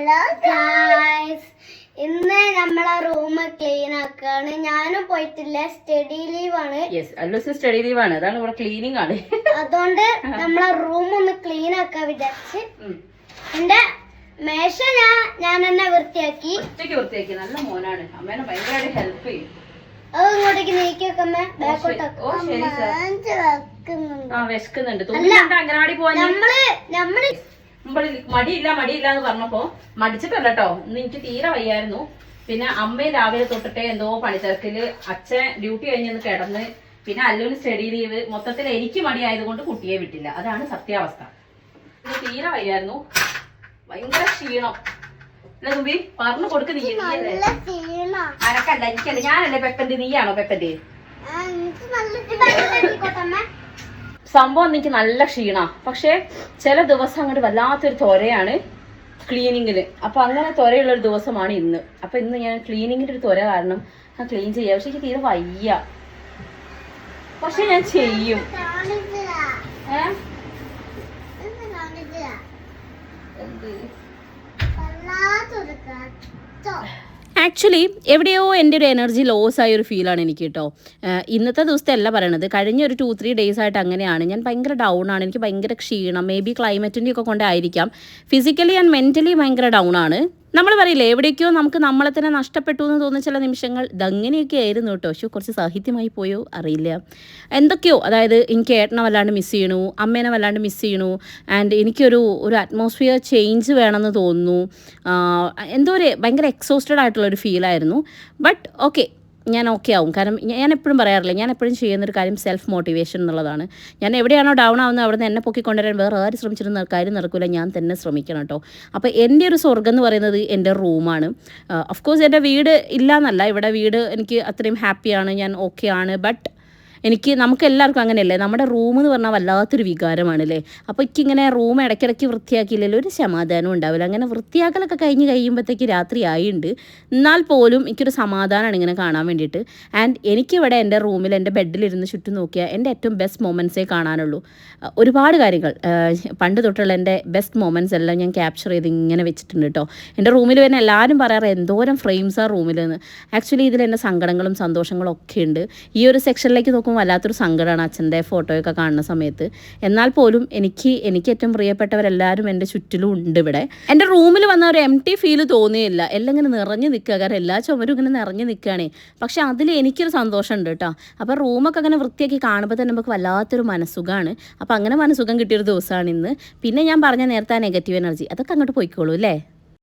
Hello guys, ഇന്ന് നമ്മളെ room clean ആക്കാണ്. ഞാനും പോയിട്ടില്ല, സ്റ്റഡി ലീവ് ആണ്. സ്റ്റഡി ലീവ് ആണ്, അതാണ് ഇവിടെ ക്ലീനിങ് ആണ്. അതുകൊണ്ട് നമ്മളെ റൂം ഒന്ന് ക്ലീൻ ആക്കാൻ വിചാരിച്ച് എന്റെ മേശ ഞാൻ തന്നെ വൃത്തിയാക്കി. നല്ല മോനാണ്, അമ്മേനെ ഭയങ്കരമായിട്ട് ഹെൽപ്പ് ചെയ്യും. അത് ഇങ്ങോട്ടേക്ക് നീക്കി വെക്കമ്മേ, ബാക്കോട്ട് വിശക്കുന്നുണ്ട്. അംഗനവാടി പോവാൻ നമ്മള് മടിയില്ല എന്ന് പറഞ്ഞപ്പോ മടിച്ചിട്ടല്ല കേട്ടോ, ഇന്ന് എനിക്ക് തീരെ വയ്യായിരുന്നു. പിന്നെ അമ്മയും രാവിലെ തൊട്ടിട്ടേ എന്തോ പണിത്തിരക്കില്, അച്ഛൻ ഡ്യൂട്ടി കഴിഞ്ഞൊന്ന് കിടന്ന്, പിന്നെ അല്ലുവിന് സ്റ്റഡി ലീവ്. മൊത്തത്തിൽ എനിക്ക് മടിയായതുകൊണ്ട് കുട്ടിയെ വിട്ടില്ല, അതാണ് സത്യാവസ്ഥ. ഇത് തീരെ വയ്യായിരുന്നു, ഭയങ്കര ക്ഷീണം. അല്ല തുമ്പി പറഞ്ഞു കൊടുക്ക്. നീ അനക്കല്ല, എനിക്കല്ല, ഞാനല്ലേ പെപ്പന്റെ, നീയാണോ പെപ്പന്റെ? സംഭവം എനിക്ക് നല്ല ക്ഷീണ, പക്ഷെ ചില ദിവസം അങ്ങോട്ട് വല്ലാത്തൊരു ത്വരയാണ് ക്ലീനിങ്ങില്. അപ്പൊ അങ്ങനെ ത്വരയുള്ള ഒരു ദിവസമാണ് ഇന്ന്. അപ്പൊ ഇന്ന് ഞാൻ ക്ലീനിങ്ങിന്റെ ഒരു ത്വര കാരണം ഞാൻ ക്ലീൻ ചെയ്യാം. പക്ഷെ എനിക്ക് തീരെ വയ്യ, പക്ഷെ ഞാൻ ചെയ്യും. ആക്ച്വലി എവിടെയോ എൻ്റെ ഒരു എനർജി ലോസ് ആയ ഒരു ഫീലാണ് എനിക്ക് കേട്ടോ. ഇന്നത്തെ ദിവസത്തെ അല്ല പറയണത്, കഴിഞ്ഞ ഒരു 2-3 ഡേയ്സ് ആയിട്ട് അങ്ങനെയാണ്. ഞാൻ ഭയങ്കര ഡൗൺ ആണ്, എനിക്ക് ഭയങ്കര ക്ഷീണം. മേ ബി ക്ലൈമറ്റിൻ്റെ ഒക്കെ കൊണ്ടായിരിക്കാം. ഫിസിക്കലി ആൻഡ് മെൻ്റലി ഭയങ്കര ഡൗൺ ആണ്. നമ്മൾ പറയില്ലേ, എവിടേക്കോ നമുക്ക് നമ്മളെ തന്നെ നഷ്ടപ്പെട്ടു എന്ന് തോന്നുന്ന ചില നിമിഷങ്ങൾ, ഇതങ്ങനെയൊക്കെ ആയിരുന്നു കേട്ടോ. പക്ഷെ കുറച്ച് സാഹിത്യമായി പോയോ അറിയില്ല, എന്തൊക്കെയോ. അതായത് എനിക്ക് ഏട്ടനെ വല്ലാണ്ട് മിസ് ചെയ്യണു, അമ്മേനെ വല്ലാണ്ട് മിസ് ചെയ്യണു. ആൻഡ് എനിക്കൊരു അറ്റ്മോസ്ഫിയർ ചേഞ്ച് വേണമെന്ന് തോന്നുന്നു. എന്തോ ഒരു ഭയങ്കര എക്സോസ്റ്റഡ് ആയിട്ടുള്ളൊരു ഫീലായിരുന്നു. ബട്ട് ഓക്കെ, ഞാൻ ഓക്കെ ആവും. കാരണം ഞാൻ എപ്പോഴും പറയാറില്ല, ഞാൻ എപ്പോഴും ചെയ്യുന്നൊരു കാര്യം സെൽഫ് മോട്ടിവേഷൻ എന്നുള്ളതാണ്. ഞാൻ എവിടെയാണോ ഡൗൺ ആവുന്നത് അവിടെ നിന്ന് എന്നെ പൊക്കിക്കൊണ്ടുവരാൻ വേറെ ആരും ശ്രമിച്ചിരുന്ന കാര്യം നടക്കില്ല, ഞാൻ തന്നെ ശ്രമിക്കണം കേട്ടോ. അപ്പോൾ എൻ്റെ ഒരു സ്വർഗ്ഗം എന്ന് പറയുന്നത് എൻ്റെ റൂമാണ്. ഓഫ് കോഴ്സ് എൻ്റെ വീട് ഇല്ല എന്നല്ല, ഇവിടെ വീട് എനിക്ക് അത്രയും ഹാപ്പിയാണ്, ഞാൻ ഓക്കെ ആണ്. ബട്ട് നമുക്ക് എല്ലാവർക്കും അങ്ങനെയല്ലേ, നമ്മുടെ റൂം എന്ന് പറഞ്ഞാൽ വല്ലാത്തൊരു വികാരമാണല്ലേ. അപ്പോൾ എനിക്കിങ്ങനെ റൂം ഇടയ്ക്കിടയ്ക്ക് വൃത്തിയാക്കിയില്ലല്ലോ ഒരു സമാധാനം ഉണ്ടാവില്ല. അങ്ങനെ വൃത്തിയാക്കലൊക്കെ കഴിയുമ്പോഴത്തേക്ക് രാത്രി ആയിട്ടുണ്ട്. എന്നാൽ പോലും എനിക്കൊരു സമാധാനമാണ് ഇങ്ങനെ കാണാൻ വേണ്ടിയിട്ട്. ആൻഡ് എനിക്കിവിടെ എൻ്റെ റൂമിൽ എൻ്റെ ബെഡിലിരുന്ന് ചുറ്റും നോക്കിയാൽ എൻ്റെ ഏറ്റവും ബെസ്റ്റ് മൊമെൻറ്റ്സേ കാണാനുള്ളൂ. ഒരുപാട് കാര്യങ്ങൾ പണ്ട് തൊട്ടുള്ള എൻ്റെ ബെസ്റ്റ് മൊമെൻറ്റ്സ് എല്ലാം ഞാൻ ക്യാപ്ചർ ചെയ്ത് ഇങ്ങനെ വെച്ചിട്ടുണ്ട് കേട്ടോ. എൻ്റെ റൂമിൽ തന്നെ എല്ലാവരും പറയാറ് എന്തോരം ഫ്രെയിംസ് ആ റൂമിൽ നിന്ന്. ആക്ച്വലി ഇതിൽ എൻ്റെ സങ്കടങ്ങളും സന്തോഷങ്ങളും ഒക്കെ ഉണ്ട്. ഈ ഒരു സെക്ഷനിലേക്ക് നോക്കുമ്പോൾ വല്ലാത്തൊരു സങ്കടമാണ് അച്ഛൻ്റെ ഫോട്ടോയൊക്കെ കാണുന്ന സമയത്ത്. എന്നാൽ പോലും എനിക്ക് ഏറ്റവും പ്രിയപ്പെട്ടവരെല്ലാവരും എൻ്റെ ചുറ്റിലും ഉണ്ട് ഇവിടെ. എൻ്റെ റൂമിൽ വന്ന ഒരു എംപ്റ്റി ഫീൽ തോന്നിയില്ല, എല്ലാം ഇങ്ങനെ നിറഞ്ഞു നിൽക്കുക. കാരണം എല്ലാ ചുമരും ഇങ്ങനെ നിറഞ്ഞു നിൽക്കുകയാണേ. പക്ഷെ അതിൽ എനിക്കൊരു സന്തോഷമുണ്ട് കേട്ടോ. അപ്പോൾ റൂമൊക്കെ അങ്ങനെ വൃത്തിയാക്കി കാണുമ്പോൾ തന്നെ നമുക്ക് വല്ലാത്തൊരു മനസ്സുഖമാണ്. അപ്പോൾ അങ്ങനെ മനസ്സുഖം കിട്ടിയൊരു ദിവസമാണ് ഇന്ന്. പിന്നെ ഞാൻ പറഞ്ഞ നേരത്തെ ആ നെഗറ്റീവ് എനർജി അതൊക്കെ അങ്ങോട്ട് പോയിക്കോളൂ അല്ലേ.